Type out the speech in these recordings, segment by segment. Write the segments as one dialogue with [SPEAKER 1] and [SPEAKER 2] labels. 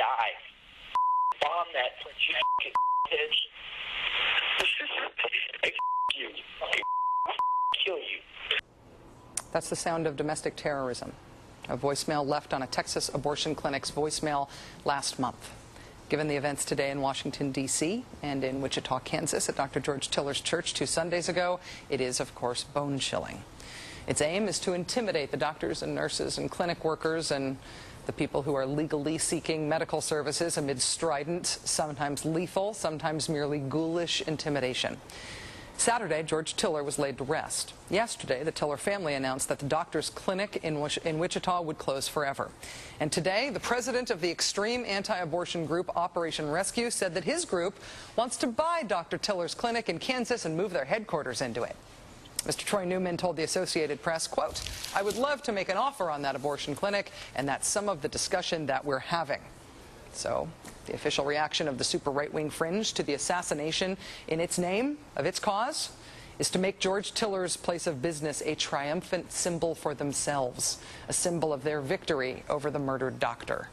[SPEAKER 1] die. Bomb that you bitch. You. Kill you.
[SPEAKER 2] That's the sound of domestic terrorism. A voicemail left on a Texas abortion clinic's voicemail last month. Given the events today in Washington, D.C. and in Wichita, Kansas at Dr. George Tiller's church 2 Sundays ago, it is, of course, bone-chilling. Its aim is to intimidate the doctors and nurses and clinic workers and the people who are legally seeking medical services amid strident, sometimes lethal, sometimes merely ghoulish intimidation. Saturday, George Tiller was laid to rest. Yesterday, the Tiller family announced that the doctor's clinic in Wichita would close forever. And today, the president of the extreme anti-abortion group Operation Rescue said that his group wants to buy Dr. Tiller's clinic in Kansas and move their headquarters into it. Mr. Troy Newman told the Associated Press, quote, "I would love to make an offer on that abortion clinic, and that's some of the discussion that we're having." So, the official reaction of the super right-wing fringe to the assassination in its name, of its cause, is to make George Tiller's place of business a triumphant symbol for themselves, a symbol of their victory over the murdered doctor.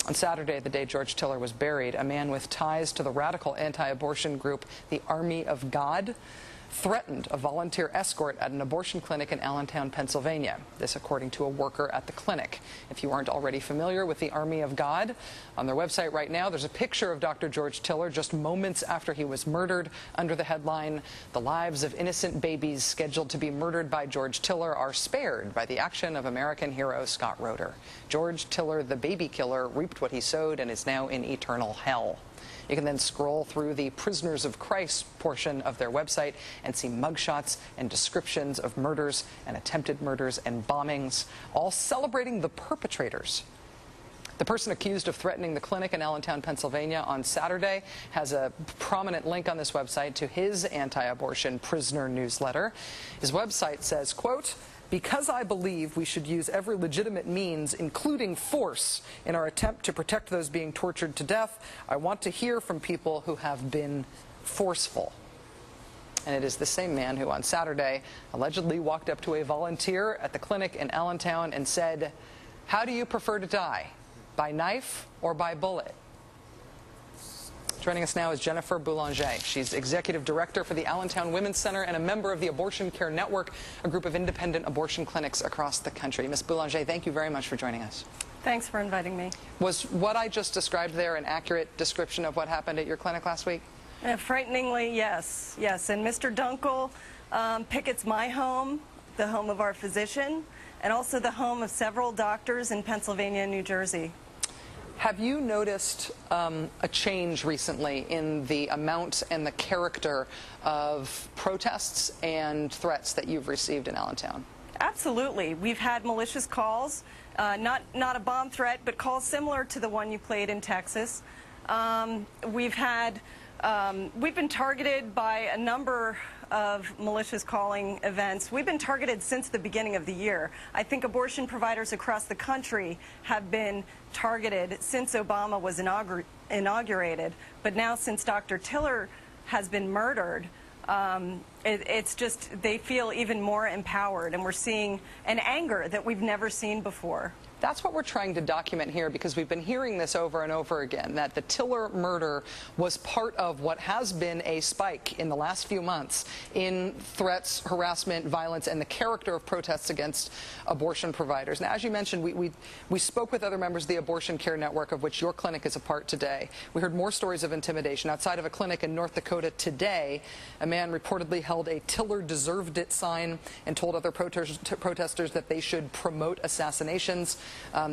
[SPEAKER 2] On Saturday, the day George Tiller was buried, a man with ties to the radical anti-abortion group, the Army of God, threatened a volunteer escort at an abortion clinic in Allentown, Pennsylvania. This according to a worker at the clinic. If you aren't already familiar with the Army of God, on their website right now there's a picture of Dr. George Tiller just moments after he was murdered under the headline, "The lives of innocent babies scheduled to be murdered by George Tiller are spared by the action of American hero Scott Roeder. George Tiller, the baby killer, reaped what he sowed and is now in eternal hell." You can then scroll through the Prisoners of Christ portion of their website and see mugshots and descriptions of murders and attempted murders and bombings, all celebrating the perpetrators. The person accused of threatening the clinic in Allentown, Pennsylvania on Saturday has a prominent link on this website to his anti-abortion prisoner newsletter. His website says, quote, "Because I believe we should use every legitimate means, including force, in our attempt to protect those being tortured to death, I want to hear from people who have been forceful." And it is the same man who on Saturday allegedly walked up to a volunteer at the clinic in Allentown and said, "How do you prefer to die? By knife or by bullet?" Joining us now is Jennifer Boulanger. She's executive director for the Allentown Women's Center and a member of the Abortion Care Network, a group of independent abortion clinics across the country. Ms. Boulanger, thank you very much for joining us.
[SPEAKER 3] Thanks for inviting me.
[SPEAKER 2] Was what I just described there an accurate description of what happened at your clinic last week?
[SPEAKER 3] Frighteningly, yes. Yes, and Mr. Dunkel pickets my home, the home of our physician, and also the home of several doctors in Pennsylvania and New Jersey.
[SPEAKER 2] Have you noticed a change recently in the amount and the character of protests and threats that you've received in Allentown?
[SPEAKER 3] Absolutely. We've had malicious calls, not a bomb threat, but calls similar to the one you played in Texas. We've been targeted by a number of malicious calling events. We've been targeted since the beginning of the year. I think abortion providers across the country have been targeted since Obama was inaugurated, but now since Dr. Tiller has been murdered, it's just they feel even more empowered, and we're seeing an anger that we've never seen before.
[SPEAKER 2] That's what we're trying to document here, because we've been hearing this over and over again, that the Tiller murder was part of what has been a spike in the last few months in threats, harassment, violence, and the character of protests against abortion providers. Now, as you mentioned, we spoke with other members of the Abortion Care Network, of which your clinic is a part today. We heard more stories of intimidation. Outside of a clinic in North Dakota today, a man reportedly held a "Tiller deserved it" sign and told other protesters that they should promote assassinations.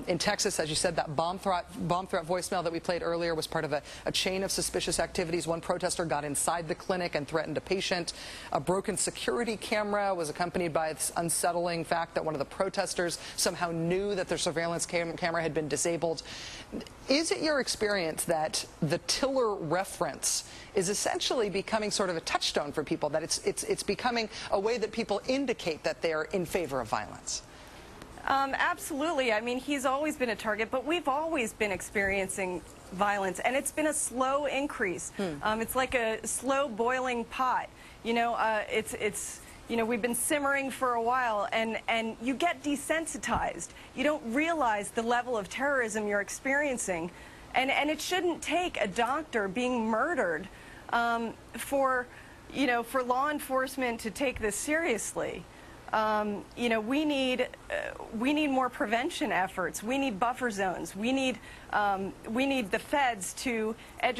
[SPEAKER 2] In Texas, as you said, that bomb threat voicemail that we played earlier was part of a chain of suspicious activities. One protester got inside the clinic and threatened a patient. A broken security camera was accompanied by this unsettling fact that one of the protesters somehow knew that their surveillance camera had been disabled. Is it your experience that the Tiller reference is essentially becoming sort of a touchstone for people, that it's becoming a way that people indicate that they're in favor of violence?
[SPEAKER 3] Absolutely. I mean, he's always been a target, but we've always been experiencing violence, and it's been a slow increase. It's like a slow boiling pot. You know, you know, we've been simmering for a while, and you get desensitized. You don't realize the level of terrorism you're experiencing And it shouldn't take a doctor being murdered for law enforcement to take this seriously. We need more prevention efforts. We need buffer zones. We need the feds to educate